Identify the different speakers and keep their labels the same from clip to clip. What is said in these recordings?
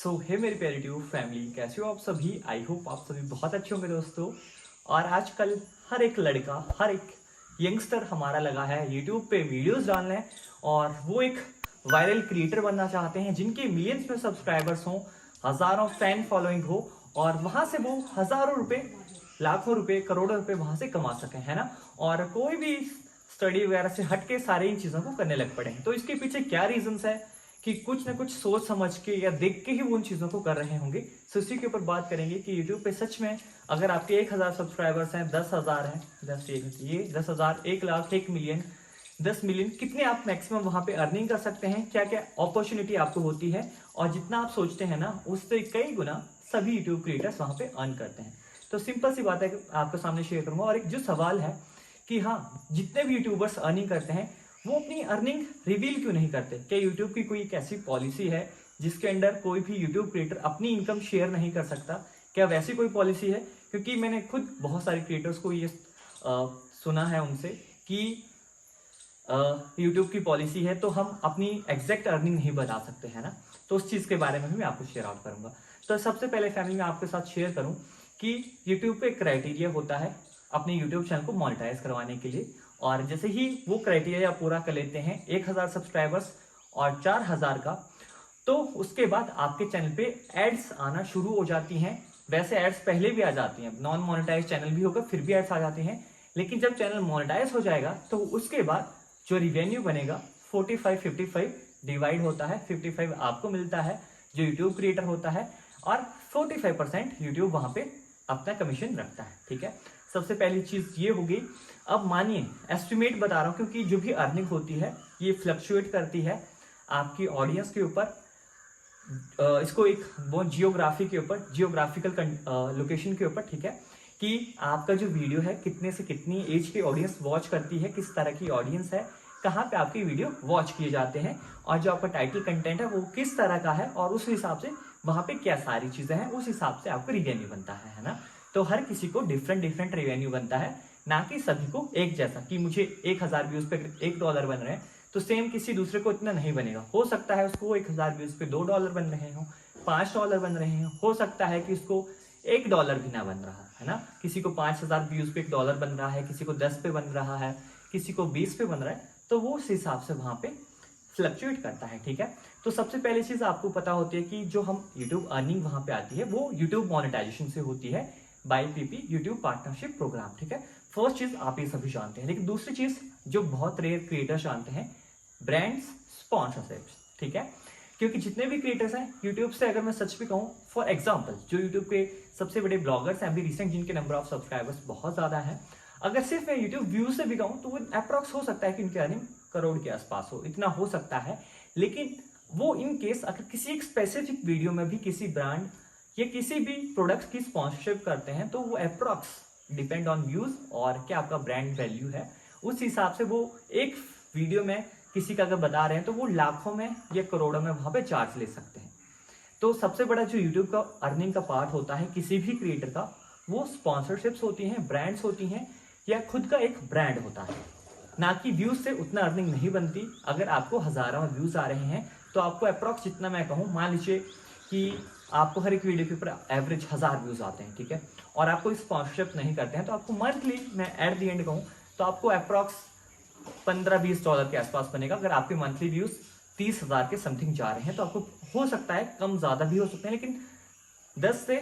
Speaker 1: हे मेरी प्यारी tube family, कैसे हो आप सभी। आई होप आप सभी बहुत अच्छे होंगे दोस्तों। और आजकल हर एक लड़का, हर एक यंगस्टर हमारा लगा है यूट्यूब पे वीडियोस डालने, और वो एक वायरल क्रिएटर बनना चाहते हैं जिनके मिलियंस में सब्सक्राइबर्स हों, हजारों फैन फॉलोइंग हो, और वहां से वो हजारों रुपए, लाखों रुपए, करोड़ों रुपए वहां से कमा सकें, है ना। और कोई भी स्टडी वगैरह से हटके सारे इन चीजों को करने लग पड़े हैं। तो इसके पीछे क्या रीजंस है कि कुछ ना कुछ सोच समझ के या देख के ही वो उन चीजों को कर रहे होंगे। सो इसी के ऊपर बात करेंगे कि यूट्यूब पे सच में अगर आपके 1000 सब्सक्राइबर्स हैं, 10,000 हैं, 10,000, 1 लाख, 1 मिलियन, 10 मिलियन, कितने आप मैक्सिमम वहां पे अर्निंग कर सकते हैं, क्या क्या अपॉर्चुनिटी आपको होती है, और जितना आप सोचते हैं ना उससे कई गुना सभी यूट्यूब क्रिएटर्स वहां पे अर्न करते हैं। तो सिंपल सी बात है कि आपके सामने शेयर करूंगा। और एक जो सवाल है कि हाँ, जितने भी यूट्यूबर्स अर्निंग करते हैं वो अपनी अर्निंग रिवील क्यों नहीं करते। क्या यूट्यूब की कोई एक ऐसी पॉलिसी है जिसके अंडर कोई भी यूट्यूब क्रिएटर अपनी इनकम शेयर नहीं कर सकता? क्या वैसी कोई पॉलिसी है? क्योंकि मैंने खुद बहुत सारे क्रिएटर्स को ये सुना है उनसे कि यूट्यूब की पॉलिसी है तो हम अपनी एग्जैक्ट अर्निंग नहीं बता सकते, है ना। तो उस चीज के बारे में भी मैं आपको शेयर आउट करूंगा। तो सबसे पहले फैमिली में आपके साथ शेयर करूं कि यूट्यूब पे क्राइटेरिया होता है अपने यूट्यूब चैनल को मोनेटाइज करवाने के लिए। और जैसे ही वो क्राइटेरिया पूरा कर लेते हैं, 1000 सब्सक्राइबर्स और 4000 का, तो उसके बाद आपके चैनल पे एड्स आना शुरू हो जाती हैं। वैसे एड्स पहले भी आ जाती हैं, नॉन मोनेटाइज चैनल भी होगा फिर भी एड्स आ जाती हैं, लेकिन जब चैनल मोनेटाइज हो जाएगा तो उसके बाद जो रिवेन्यू बनेगा 45-55 डिवाइड होता है। 55 आपको मिलता है जो यूट्यूब क्रिएटर होता है, और 45% यूट्यूब वहां पे अपना कमीशन रखता है। ठीक है, सबसे पहली चीज ये होगी। अब मानिए, एस्टिमेट बता रहा हूं क्योंकि जो भी अर्निंग होती है ये फ्लक्चुएट करती है आपकी ऑडियंस के ऊपर, इसको एक वो जियोग्राफी के ऊपर, जियोग्राफिकल लोकेशन के ऊपर। ठीक है, कि आपका जो वीडियो है कितने से कितनी एज की ऑडियंस वॉच करती है, किस तरह की ऑडियंस है, कहाँ पे आपकी वीडियो वॉच किए जाते हैं, और जो आपका टाइटल कंटेंट है वो किस तरह का है, और उस हिसाब से वहां पे क्या सारी चीजें हैं, उस हिसाब से आपको रिवेन्यू बनता है ना। तो हर किसी को डिफरेंट डिफरेंट रिवेन्यू बनता है, ना कि सभी को एक जैसा। कि मुझे 1000 व्यूज पे $1 बन रहे हैं तो सेम किसी दूसरे को इतना नहीं बनेगा। हो सकता है उसको 1000 व्यूज पे $2 बन रहे हो, $5 बन रहे हो, हो सकता है कि उसको $1 भी ना बन रहा है ना। किसी को 5000 व्यूज पे $1 बन रहा है, किसी को 10 पे बन रहा है, किसी को 20 पे बन रहा है। तो वो उस हिसाब से वहां पे फ्लक्चुएट करता है। ठीक है, तो सबसे पहली चीज आपको पता होती है कि जो हम यूट्यूब अर्निंग वहां पे आती है वो यूट्यूब मोनेटाइजेशन से होती है, by PP YouTube partnership program. ठीक है, फर्स्ट चीज आप ये सभी जानते हैं। लेकिन दूसरी चीज जो बहुत रेयर क्रिएटर्स जानते हैं, ब्रांड्स स्पॉन्सरशिप। ठीक है, क्योंकि जितने भी क्रिएटर्स हैं यूट्यूब से, अगर मैं सच भी कहूँ, फॉर एग्जाम्पल जो यूट्यूब के सबसे बड़े ब्लॉगर्स हैं अभी रिसेंट, जिनके नंबर ऑफ सब्सक्राइबर्स बहुत ज्यादा है, अगर सिर्फ मैं यूट्यूब व्यू से भी कहूँ तो वो अप्रॉक्स हो सकता है कि उनकी अर्निंग करोड़ के आसपास हो, इतना हो सकता है। लेकिन वो इन केस अगर किसी एक स्पेसिफिक वीडियो में भी किसी ब्रांड या किसी भी प्रोडक्ट की स्पॉन्सरशिप करते हैं तो वो अप्रॉक्स डिपेंड ऑन व्यूज और क्या आपका ब्रांड वैल्यू है, उस हिसाब से वो एक वीडियो में किसी का अगर बता रहे हैं तो वो लाखों में या करोड़ों में वहां पे चार्ज ले सकते हैं। तो सबसे बड़ा जो यूट्यूब का अर्निंग का पार्ट होता है किसी भी क्रिएटर का, वो स्पॉन्सरशिप्स होती हैं, ब्रांड्स होती हैं, या खुद का एक ब्रांड होता है। ना कि व्यूज से उतना अर्निंग नहीं बनती। अगर आपको हजारों व्यूज आ रहे हैं तो आपको अप्रॉक्स, जितना मैं कहूँ, मान लीजिए कि आपको हर एक वीडियो के ऊपर एवरेज 1000 व्यूज आते हैं, ठीक है, और आपको स्पॉन्सरशिप नहीं करते हैं, तो आपको मंथली, मैं एट द एंड कहूँ तो आपको अप्रॉक्स $15-20 के आसपास बनेगा। अगर आपके मंथली व्यूज 30,000 के समथिंग जा रहे हैं तो आपको हो सकता है कम ज्यादा भी हो सकते हैं, लेकिन 10 से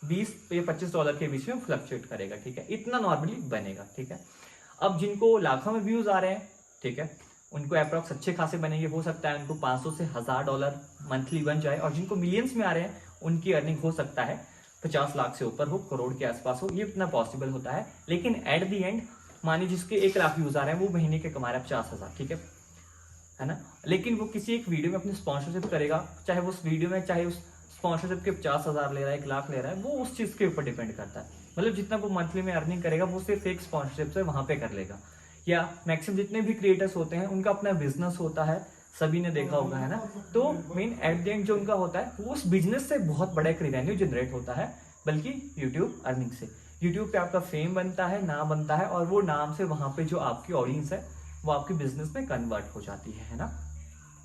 Speaker 1: 20 या $25 के बीच में फ्लक्चुएट करेगा। ठीक है, इतना नॉर्मली बनेगा। ठीक है, अब जिनको लाखों में व्यूज आ रहे हैं, ठीक है, उनको अप्रॉक्स अच्छे खासे बनेंगे। हो सकता है उनको 500 से $1000 मंथली बन जाए, और जिनको मिलियंस में आ रहे हैं उनकी अर्निंग हो सकता है 50 लाख से ऊपर हो, करोड़ के आसपास हो, ये इतना पॉसिबल होता है। लेकिन एट द एंड मानिए जिसके 1 लाख व्यूज आ रहे हैं वो महीने के कमा रहे हैं 50,000, ठीक है ना। लेकिन वो किसी एक वीडियो में अपनी स्पॉन्सरशिप करेगा, चाहे वो उस वीडियो में, चाहे उस स्पॉन्सरशिप के 50,000 ले रहा है, 1 लाख ले रहा है, वो उस चीज के ऊपर डिपेंड करता है। मतलब जितना वो मंथली में अर्निंग करेगा वो सिर्फ एक स्पॉन्सरशिप से वहां पे कर लेगा। या मैक्सिमम जितने भी क्रिएटर्स होते हैं उनका अपना बिजनेस होता है, सभी ने देखा होगा, है ना। तो मेन एट द एंड जो उनका होता है वो उस बिजनेस से बहुत बड़ा एक रेवेन्यू जनरेट होता है, बल्कि यूट्यूब अर्निंग से। यूट्यूब पे आपका फेम बनता है, नाम बनता है, और वो नाम से वहां पे जो आपकी ऑडियंस है वो आपकी बिजनेस में कन्वर्ट हो जाती है ना।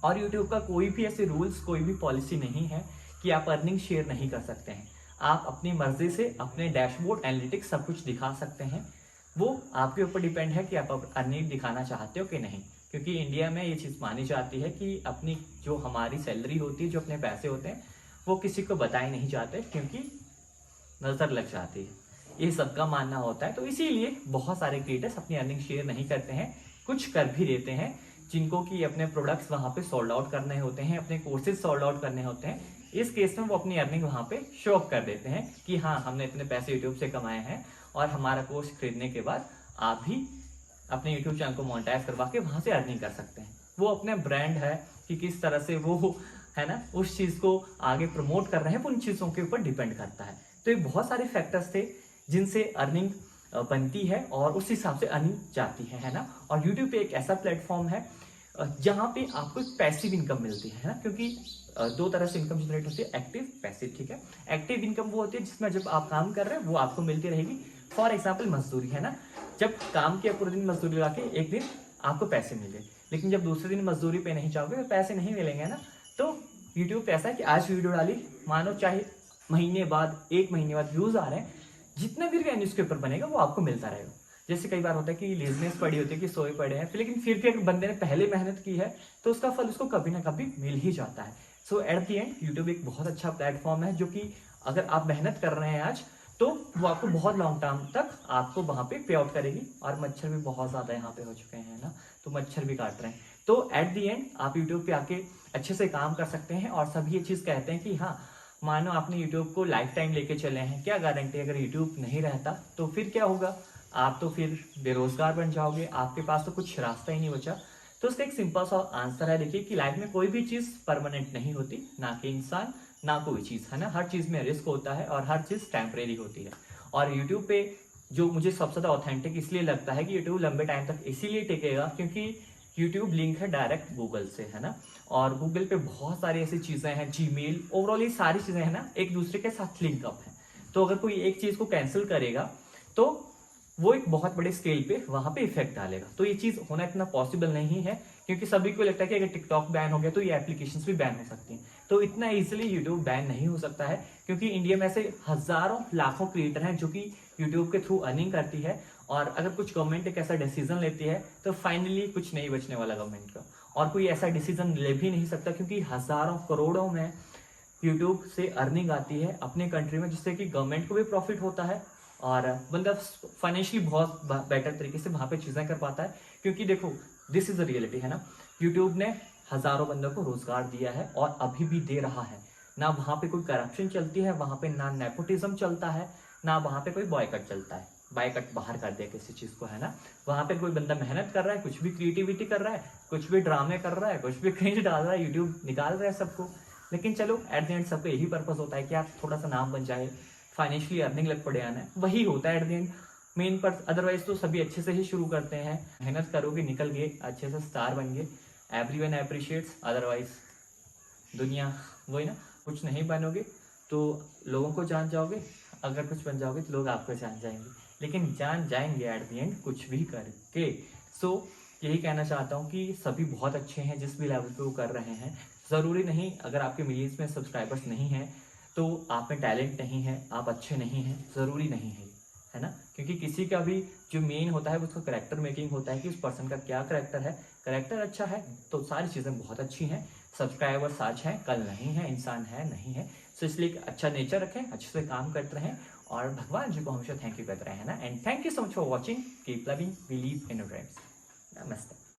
Speaker 1: और यूट्यूब का कोई भी ऐसे रूल्स, कोई भी पॉलिसी नहीं है कि आप अर्निंग शेयर नहीं कर सकते हैं। आप अपनी मर्जी से अपने डैशबोर्ड एनालिटिक्स सब कुछ दिखा सकते हैं। वो आपके ऊपर डिपेंड है कि आप अर्निंग दिखाना चाहते हो कि नहीं, क्योंकि इंडिया में ये चीज़ मानी जाती है कि अपनी जो हमारी सैलरी होती है, जो अपने पैसे होते हैं, वो किसी को बताए नहीं जाते, क्योंकि नजर लग जाती है, ये सबका मानना होता है। तो इसीलिए बहुत सारे क्रिएटर्स अपनी अर्निंग शेयर नहीं करते हैं, कुछ कर भी देते हैं जिनको कि अपने प्रोडक्ट्स वहाँ पे सोल्ड आउट करने होते हैं, अपने कोर्सेज सोल्ड आउट करने होते हैं। इस केस में वो अपनी अर्निंग वहाँ पे शो ऑफ कर देते हैं कि हाँ, हमने इतने पैसे यूट्यूब से कमाए हैं और हमारा कोर्स खरीदने के बाद आप भी अपने यूट्यूब चैनल को मोनेटाइज करवा के वहाँ से अर्निंग कर सकते हैं। वो अपने ब्रांड है कि किस तरह से वो है ना उस चीज़ को आगे प्रमोट कर रहे हैं, वो उन चीज़ों के ऊपर डिपेंड करता है। तो ये बहुत सारे फैक्टर्स थे जिनसे अर्निंग बनती है और उस हिसाब से अर्निंग जाती है ना। और यूट्यूब पे एक ऐसा प्लेटफॉर्म है जहाँ पे आपको एक पैसिव इनकम मिलती है ना, क्योंकि दो तरह से इनकम जनरेट होती है, एक्टिव पैसिव। ठीक है, एक्टिव इनकम वो होती है जिसमें जब आप काम कर रहे हैं वो आपको मिलती रहेगी। फॉर एग्जाम्पल मजदूरी है ना, जब काम किया पूरे दिन मजदूरी लगा के एक दिन आपको पैसे मिले, लेकिन जब दूसरे दिन मजदूरी पे नहीं जाओगे तो पैसे नहीं मिलेंगे ना। तो यूट्यूब पे ऐसा है कि आज वीडियो डाली, मानो चाहे महीने बाद, एक महीने बाद व्यूज आ रहे हैं, जितने भी न्यूज़पेपर बनेगा वो आपको मिलता रहेगा। जैसे कई बार होता है कि लेजनेस पड़ी होती है कि सोए पड़े हैं, लेकिन फिर भी अगर बंदे ने पहले मेहनत की है तो उसका फल उसको कभी ना कभी मिल ही जाता है। सो एट द एंड यूट्यूब एक बहुत अच्छा प्लेटफॉर्म है, जो कि अगर आप मेहनत कर रहे हैं आज, तो वो आपको बहुत लॉन्ग टर्म तक आपको वहाँ पे पे आउट करेगी। और मच्छर भी बहुत ज़्यादा यहाँ पे हो चुके हैं ना, तो मच्छर भी काट रहे हैं। तो एट द एंड आप यूट्यूब पे आके अच्छे से काम कर सकते हैं। और सभी ये चीज़ कहते हैं कि हाँ, मानो आपने यूट्यूब को लाइफ टाइम लेके चले हैं, क्या गारंटी अगर यूट्यूब नहीं रहता तो फिर क्या होगा, आप तो फिर बेरोजगार बन जाओगे, आपके पास तो कुछ रास्ता ही नहीं बचा। तो उसका एक सिंपल सा आंसर है, देखिए कि लाइफ में कोई भी चीज़ परमानेंट नहीं होती, ना कि इंसान ना कोई चीज़, है ना। हर चीज़ में रिस्क होता है और हर चीज़ टेम्परेरी होती है। और यूट्यूब पे जो मुझे सबसे ज़्यादा ऑथेंटिक इसलिए लगता है कि यूट्यूब लंबे टाइम तक इसीलिए टिकेगा क्योंकि यूट्यूब लिंक है डायरेक्ट गूगल से, है ना। और गूगल पे बहुत सारी ऐसी चीज़ें हैं, जीमेल, ओवरऑल ये सारी चीज़ें हैं ना एक दूसरे के साथ लिंक अप है। तो अगर कोई एक चीज़ को कैंसिल करेगा तो वो एक बहुत बड़े स्केल पे वहां पे इफेक्ट डालेगा। तो ये चीज होना इतना पॉसिबल नहीं है, क्योंकि सभी को लगता है कि अगर टिकटॉक बैन हो गया तो ये एप्लीकेशंस भी बैन हो सकती हैं। तो इतना इजीली यूट्यूब बैन नहीं हो सकता है, क्योंकि इंडिया में ऐसे हजारों लाखों क्रिएटर हैं जो कि यूट्यूब के थ्रू अर्निंग करती है। और अगर कुछ गवर्नमेंट एक ऐसा डिसीजन लेती है तो फाइनली कुछ नहीं बचने वाला गवर्नमेंट का, और कोई ऐसा डिसीजन ले भी नहीं सकता, क्योंकि हजारों करोड़ों में यूट्यूब से अर्निंग आती है अपने कंट्री में, जिससे कि गवर्नमेंट को भी प्रॉफिट होता है और बंदा फाइनेंशियली बहुत बेटर तरीके से वहां पे चीजें कर पाता है। क्योंकि देखो, दिस इज द रियलिटी, है ना। यूट्यूब ने हजारों बंदों को रोजगार दिया है और अभी भी दे रहा है। ना वहां पे कोई करप्शन चलती है, वहां पे ना नेपोटिज्म चलता है, ना वहां पे कोई बॉयकट चलता है। बॉयकट बाहर कर दिया किसी चीज को, है ना। वहां पे कोई बंदा मेहनत कर रहा है, कुछ भी क्रिएटिविटी कर रहा है, कुछ भी ड्रामे कर रहा है, कुछ भी क्रिंज डाल रहा है, यूट्यूब निकाल रहा है सबको। लेकिन चलो, एट द एंड सबका यही पर्पस होता है कि आप थोड़ा सा नाम बन जाए, फाइनेंशियली अर्निंग लग पड़े आना है, वही होता है एट द एंड मेन पर। अदरवाइज तो सभी अच्छे से ही शुरू करते हैं, मेहनत करोगे, निकल गए, अच्छे से स्टार बन गए, एवरीवन अप्रिशिएट्स। अदरवाइज दुनिया वही ना, कुछ नहीं बनोगे तो लोगों को जान जाओगे, अगर कुछ बन जाओगे तो लोग आपको जान जाएंगे, लेकिन जान जाएंगे एट द एंड कुछ भी करके। सो यही कहना चाहता हूँ कि सभी बहुत अच्छे हैं जिस भी लेवल पे वो कर रहे हैं। ज़रूरी नहीं अगर आपके मिलियंस में सब्सक्राइबर्स नहीं हैं तो आप में टैलेंट नहीं है, आप अच्छे नहीं हैं, ज़रूरी नहीं है ना। क्योंकि किसी का भी जो मेन होता है उसका करेक्टर मेकिंग होता है कि उस पर्सन का क्या करेक्टर है। करेक्टर अच्छा है तो सारी चीज़ें बहुत अच्छी हैं। सब्सक्राइबर्स आज हैं, कल नहीं है, इंसान है नहीं है। सो इसलिए अच्छा नेचर रखें, अच्छे से काम करते रहें और भगवान जी को हमेशा थैंक यू कहते रहे, है ना। And thank you so much for watching, keep loving, believe in your dreams. नमस्ते।